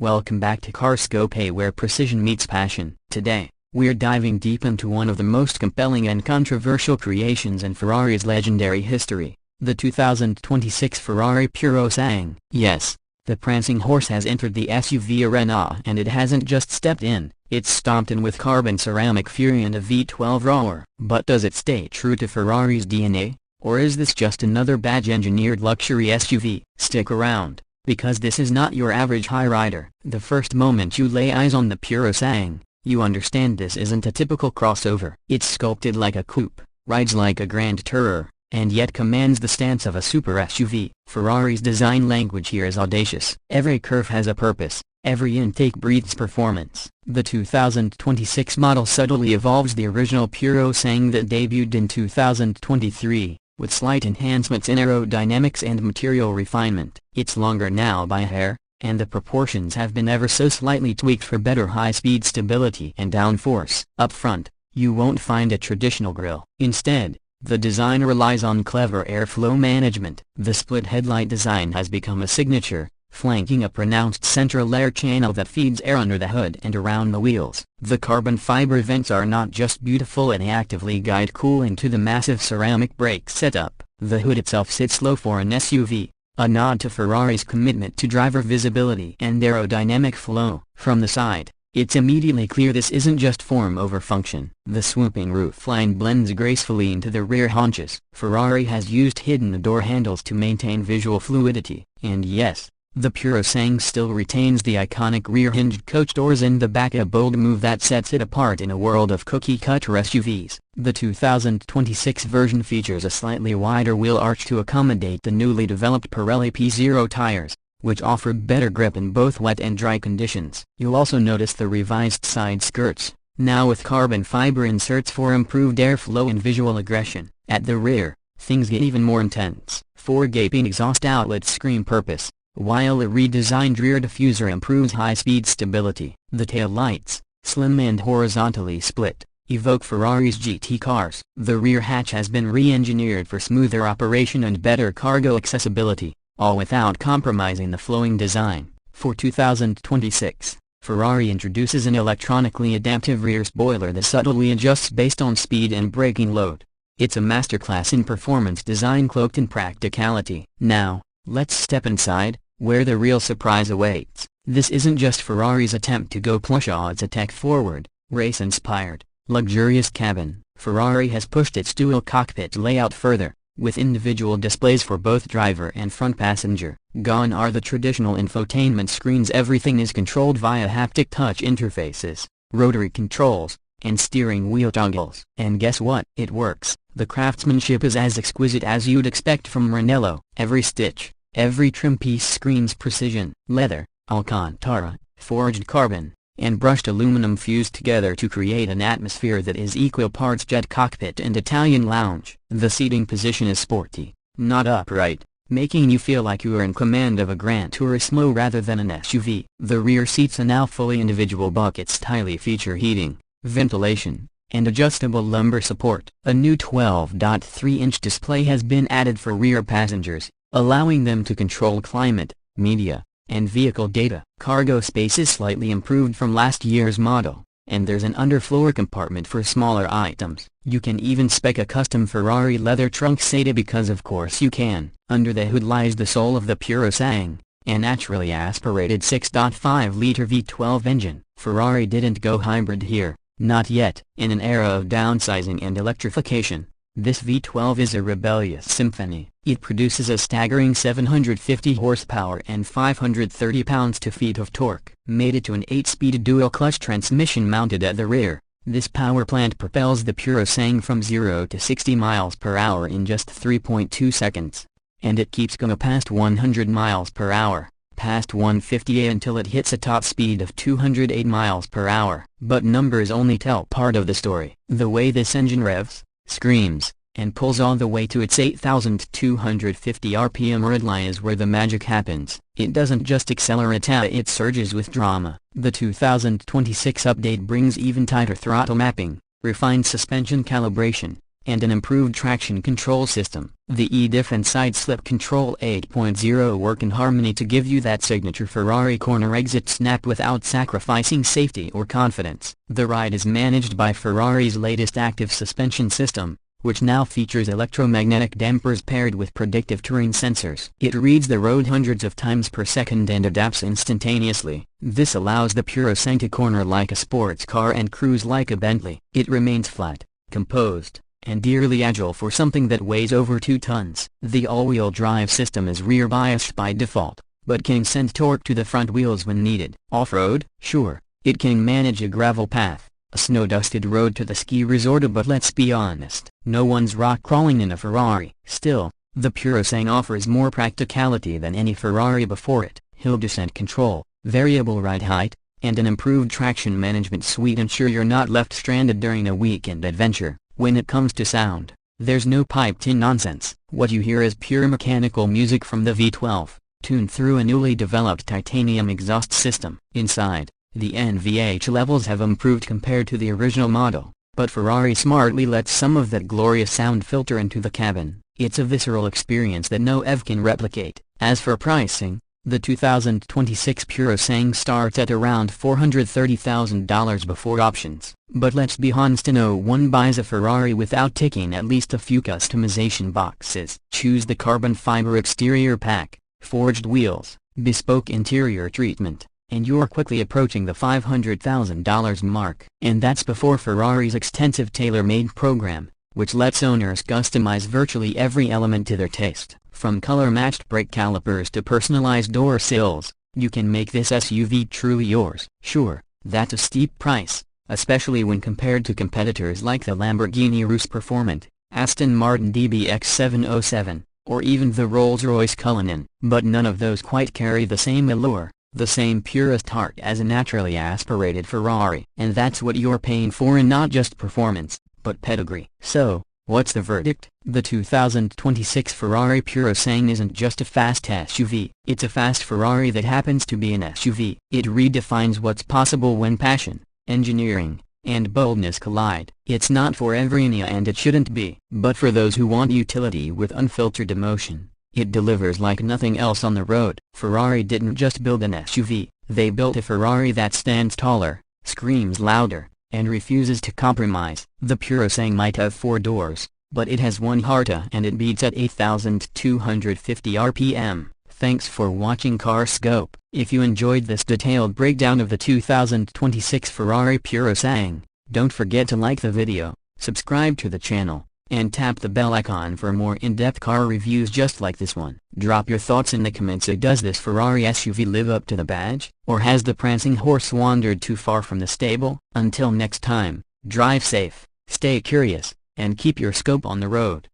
Welcome back to Carscope, where precision meets passion. Today, we're diving deep into one of the most compelling and controversial creations in Ferrari's legendary history, the 2026 Ferrari Purosangue. Yes, the prancing horse has entered the SUV arena, and it hasn't just stepped in, it's stomped in with carbon ceramic fury and a V12 roar. But does it stay true to Ferrari's DNA, or is this just another badge-engineered luxury SUV? Stick around, because this is not your average high rider. The first moment you lay eyes on the Purosangue, you understand this isn't a typical crossover. It's sculpted like a coupe, rides like a grand tourer, and yet commands the stance of a super SUV. Ferrari's design language here is audacious. Every curve has a purpose, every intake breathes performance. The 2026 model subtly evolves the original Purosangue that debuted in 2023, with slight enhancements in aerodynamics and material refinement. It's longer now by a hair, and the proportions have been ever so slightly tweaked for better high-speed stability and downforce. Up front, you won't find a traditional grille. Instead, the design relies on clever airflow management. The split headlight design has become a signature, flanking a pronounced central air channel that feeds air under the hood and around the wheels. The carbon fiber vents are not just beautiful, they actively guide cooling to the massive ceramic brake setup. The hood itself sits low for an SUV, a nod to Ferrari's commitment to driver visibility and aerodynamic flow. From the side, it's immediately clear this isn't just form over function. The swooping roofline blends gracefully into the rear haunches. Ferrari has used hidden door handles to maintain visual fluidity, and yes, the Purosangue still retains the iconic rear-hinged coach doors in the back, a bold move that sets it apart in a world of cookie-cutter SUVs. The 2026 version features a slightly wider wheel arch to accommodate the newly developed Pirelli P0 tires, which offer better grip in both wet and dry conditions. You'll also notice the revised side skirts, now with carbon fiber inserts for improved airflow and visual aggression. At the rear, things get even more intense. 4 gaping exhaust outlets scream purpose, while a redesigned rear diffuser improves high-speed stability. The tail lights, slim and horizontally split, evoke Ferrari's GT cars. The rear hatch has been re-engineered for smoother operation and better cargo accessibility, all without compromising the flowing design. For 2026, Ferrari introduces an electronically adaptive rear spoiler that subtly adjusts based on speed and braking load. It's a masterclass in performance design cloaked in practicality. Now, let's step inside, where the real surprise awaits. This isn't just Ferrari's attempt to go plush, it's a tech-forward, race-inspired, luxurious cabin. Ferrari has pushed its dual cockpit layout further, with individual displays for both driver and front passenger. Gone are the traditional infotainment screens. Everything is controlled via haptic touch interfaces, rotary controls, and steering wheel toggles. And guess what? It works. The craftsmanship is as exquisite as you'd expect from Ranello. Every stitch, every trim piece screams precision. Leather, Alcantara, forged carbon, and brushed aluminum fused together to create an atmosphere that is equal parts jet cockpit and Italian lounge. The seating position is sporty, not upright, making you feel like you are in command of a Gran Turismo rather than an SUV. The rear seats are now fully individual bucket-style, feature heating, ventilation, and adjustable lumbar support. A new 12.3-inch display has been added for rear passengers, allowing them to control climate, media, and vehicle data. Cargo space is slightly improved from last year's model, and there's an underfloor compartment for smaller items. You can even spec a custom Ferrari leather trunk SATA, because of course you can. Under the hood lies the soul of the Purosangue, a naturally aspirated 6.5-liter V12 engine. Ferrari didn't go hybrid here, not yet. In an era of downsizing and electrification, this V12 is a rebellious symphony. It produces a staggering 750 horsepower and 530 pounds-feet of torque. Mated to an 8-speed dual-clutch transmission mounted at the rear, this power plant propels the Purosangue from 0 to 60 miles per hour in just 3.2 seconds. And it keeps going past 100 miles per hour, past 150 until it hits a top speed of 208 miles per hour. But numbers only tell part of the story. The way this engine revs, screams, and pulls all the way to its 8,250 RPM redline is where the magic happens. It doesn't just accelerate, it surges with drama. The 2026 update brings even tighter throttle mapping, refined suspension calibration, and an improved traction control system. The E-Diff and Side Slip Control 8.0 work in harmony to give you that signature Ferrari corner exit snap without sacrificing safety or confidence. The ride is managed by Ferrari's latest active suspension system, which now features electromagnetic dampers paired with predictive terrain sensors. It reads the road hundreds of times per second and adapts instantaneously. This allows the Purosangue to corner like a sports car and cruise like a Bentley. It remains flat, composed, and eerily agile for something that weighs over 2 tons. The all-wheel drive system is rear-biased by default, but can send torque to the front wheels when needed. Off-road? Sure, it can manage a gravel path, a snow-dusted road to the ski resort, but let's be honest, no one's rock crawling in a Ferrari. Still, the Purosangue offers more practicality than any Ferrari before it. Hill descent control, variable ride height, and an improved traction management suite ensure you're not left stranded during a weekend adventure. When it comes to sound, there's no piped-in nonsense. What you hear is pure mechanical music from the V12, tuned through a newly developed titanium exhaust system. Inside, the NVH levels have improved compared to the original model, but Ferrari smartly lets some of that glorious sound filter into the cabin. It's a visceral experience that no EV can replicate. As for pricing, the 2026 Purosangue starts at around $430,000 before options. But let's be honest, no one buys a Ferrari without ticking at least a few customization boxes. Choose the carbon fiber exterior pack, forged wheels, bespoke interior treatment, and you're quickly approaching the $500,000 mark. And that's before Ferrari's extensive tailor-made program, which lets owners customize virtually every element to their taste. From color-matched brake calipers to personalized door sills, you can make this SUV truly yours. Sure, that's a steep price, especially when compared to competitors like the Lamborghini Urus Performante, Aston Martin DBX 707, or even the Rolls-Royce Cullinan. But none of those quite carry the same allure, the same purest heart as a naturally aspirated Ferrari. And that's what you're paying for, and not just performance, but pedigree. So, what's the verdict? The 2026 Ferrari Purosangue isn't just a fast SUV. It's a fast Ferrari that happens to be an SUV. It redefines what's possible when passion, engineering, and boldness collide. It's not for everyone, and it shouldn't be. But for those who want utility with unfiltered emotion, it delivers like nothing else on the road. Ferrari didn't just build an SUV, they built a Ferrari that stands taller, screams louder, and refuses to compromise. The Purosangue might have 4 doors, but it has one heart, and it beats at 8,250 RPM. Thanks for watching CarScope. If you enjoyed this detailed breakdown of the 2026 Ferrari Purosangue, don't forget to like the video, subscribe to the channel, and tap the bell icon for more in-depth car reviews just like this one. Drop your thoughts in the comments. Does this Ferrari SUV live up to the badge, or has the prancing horse wandered too far from the stable? Until next time, drive safe, stay curious, and keep your scope on the road.